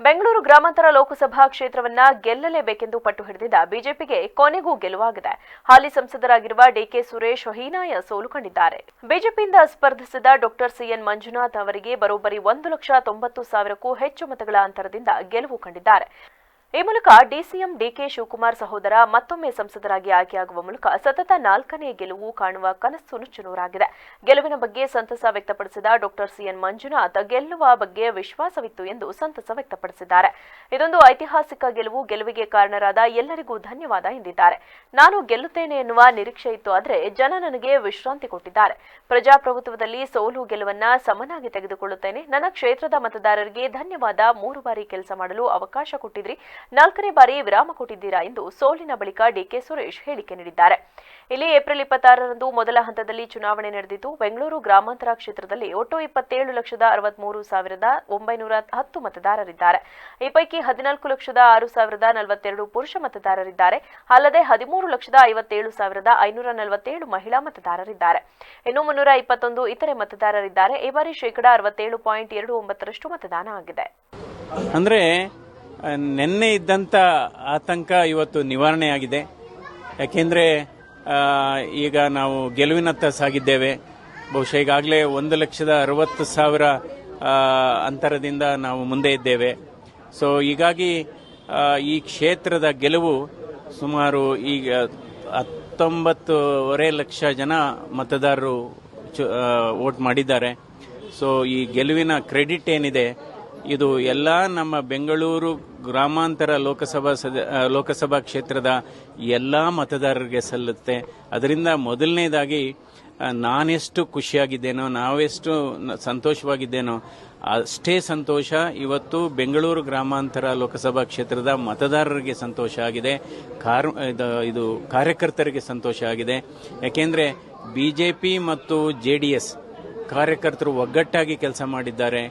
ಬೆಂಗಳೂರು ಗ್ರಾಮಾಂತರ ಲೋಕಸಭಾ ಕ್ಷೇತ್ರವನ್ನ ಗೆಲ್ಲಲೇಬೇಕೆಂದು ಪಟ್ಟು ಹಿಡಿದಿದ್ದ ಬಿಜೆಪಿಗೆ ಕೊನೆಗೂ ಗೆಲುವಾಗಿದೆ. ಹಾಲಿ ಸಂಸದರಾಗಿರುವ ಡಿಕೆ ಸುರೇಶ್ ಹೀನಾಯ ಸೋಲು ಕಂಡಿದ್ದಾರೆ. ಬಿಜೆಪಿಯಿಂದ ಸ್ಪರ್ಧಿಸಿದ ಡಾ ಸಿಎನ್ ಮಂಜುನಾಥ್ ಅವರಿಗೆ ಬರೋಬ್ಬರಿ 1,90,000ಕ್ಕೂ ಹೆಚ್ಚು ಮತಗಳ ಅಂತರದಿಂದ ಗೆಲುವು ಕಂಡಿದ್ದಾರೆ. ಈ ಮೂಲಕ ಡಿಸಿಎಂ ಡಿಕೆ ಶಿವಕುಮಾರ್ ಸಹೋದರ ಮತ್ತೊಮ್ಮೆ ಸಂಸದರಾಗಿ ಆಯ್ಕೆಯಾಗುವ ಮೂಲಕ ಸತತ 4ನೇ ಗೆಲುವು ಕಾಣುವ ಕನಸು ನುಚ್ಚುನೂರಾಗಿದೆ. ಗೆಲುವಿನ ಬಗ್ಗೆ ಸಂತಸ ವ್ಯಕ್ತಪಡಿಸಿದ ಡಾ ಸಿಎನ್ ಮಂಜುನಾಥ್ ಗೆಲ್ಲುವ ಬಗ್ಗೆ ವಿಶ್ವಾಸವಿತ್ತು ಎಂದು ಸಂತಸ ವ್ಯಕ್ತಪಡಿಸಿದ್ದಾರೆ. ಇದೊಂದು ಐತಿಹಾಸಿಕ ಗೆಲುವಿಗೆ ಕಾರಣರಾದ ಎಲ್ಲರಿಗೂ ಧನ್ಯವಾದ ಎಂದಿದ್ದಾರೆ. ನಾನು ಗೆಲ್ಲುತ್ತೇನೆ ಎನ್ನುವ ನಿರೀಕ್ಷೆ ಇತ್ತು, ಆದರೆ ಜನ ನನಗೆ ವಿಶ್ರಾಂತಿ ಕೊಟ್ಟಿದ್ದಾರೆ. ಪ್ರಜಾಪ್ರಭುತ್ವದಲ್ಲಿ ಸೋಲು ಗೆಲುವನ್ನ ಸಮನಾಗಿ ತೆಗೆದುಕೊಳ್ಳುತ್ತೇನೆ. ನನ್ನ ಕ್ಷೇತ್ರದ ಮತದಾರರಿಗೆ ಧನ್ಯವಾದ. 3 ಬಾರಿ ಕೆಲಸ ಮಾಡಲು ಅವಕಾಶ ಕೊಟ್ಟಿದ್ರಿ, 4ನೇ ಬಾರಿ ವಿರಾಮ ಕೊಟ್ಟಿದ್ದೀರಾ ಎಂದು ಸೋಲಿನ ಬಳಿಕ ಡಿಕೆ ಸುರೇಶ್ ಹೇಳಿಕೆ ನೀಡಿದ್ದಾರೆ. ಇಲ್ಲಿ ಏಪ್ರಿಲ್ 26ರಂದು ಮೊದಲ ಹಂತದಲ್ಲಿ ಚುನಾವಣೆ ನಡೆದಿದ್ದು, ಬೆಂಗಳೂರು ಗ್ರಾಮಾಂತರ ಕ್ಷೇತ್ರದಲ್ಲಿ ಒಟ್ಟು 27,63,910 ಮತದಾರರಿದ್ದಾರೆ. ಈ ಪೈಕಿ 14,06,042 ಪುರುಷ ಮತದಾರರಿದ್ದಾರೆ. ಅಲ್ಲದೆ 13,57,547 ಮಹಿಳಾ ಮತದಾರರಿದ್ದಾರೆ. ಇನ್ನು 321 ಇತರೆ ಮತದಾರರಿದ್ದಾರೆ. ಈ ಬಾರಿ 67.29% ಮತದಾನ ಆಗಿದೆ. ಅಂದ್ರೆ ನಿನ್ನೆ ಇದ್ದಂಥ ಆತಂಕ ಇವತ್ತು ನಿವಾರಣೆಯಾಗಿದೆ. ಯಾಕೆಂದರೆ ಈಗ ನಾವು ಗೆಲುವಿನತ್ತ ಸಾಗಿದ್ದೇವೆ. ಬಹುಶಃ ಈಗಾಗಲೇ 1,60,000 ಅಂತರದಿಂದ ನಾವು ಮುಂದೆ ಇದ್ದೇವೆ. ಸೊ ಹೀಗಾಗಿ ಈ ಕ್ಷೇತ್ರದ ಗೆಲುವು ಸುಮಾರು ಈಗ 19.5 ಲಕ್ಷ ಜನ ಮತದಾರರು ವೋಟ್ ಮಾಡಿದ್ದಾರೆ. ಸೊ ಈ ಗೆಲುವಿನ ಕ್ರೆಡಿಟ್ ಏನಿದೆ ಇದು ಎಲ್ಲ ನಮ್ಮ ಬೆಂಗಳೂರು ಗ್ರಾಮಾಂತರ ಲೋಕಸಭಾ ಕ್ಷೇತ್ರದ ಎಲ್ಲ ಮತದಾರರಿಗೆ ಸಲ್ಲುತ್ತೆ. ಅದರಿಂದ ಮೊದಲನೇದಾಗಿ ನಾನೆಷ್ಟು ಖುಷಿಯಾಗಿದ್ದೇನೋ, ನಾವೆಷ್ಟು ಸಂತೋಷವಾಗಿದ್ದೇನೋ ಅಷ್ಟೇ ಸಂತೋಷ ಇವತ್ತು ಬೆಂಗಳೂರು ಗ್ರಾಮಾಂತರ ಲೋಕಸಭಾ ಕ್ಷೇತ್ರದ ಮತದಾರರಿಗೆ ಸಂತೋಷ ಆಗಿದೆ, ಇದು ಕಾರ್ಯಕರ್ತರಿಗೆ ಸಂತೋಷ ಆಗಿದೆ. ಯಾಕೆಂದರೆ ಬಿಜೆಪಿ ಮತ್ತು ಜೆಡಿಎಸ್ ಕಾರ್ಯಕರ್ತರು ಒಗ್ಗಟ್ಟಾಗಿ ಕೆಲಸ ಮಾಡಿದ್ದಾರೆ.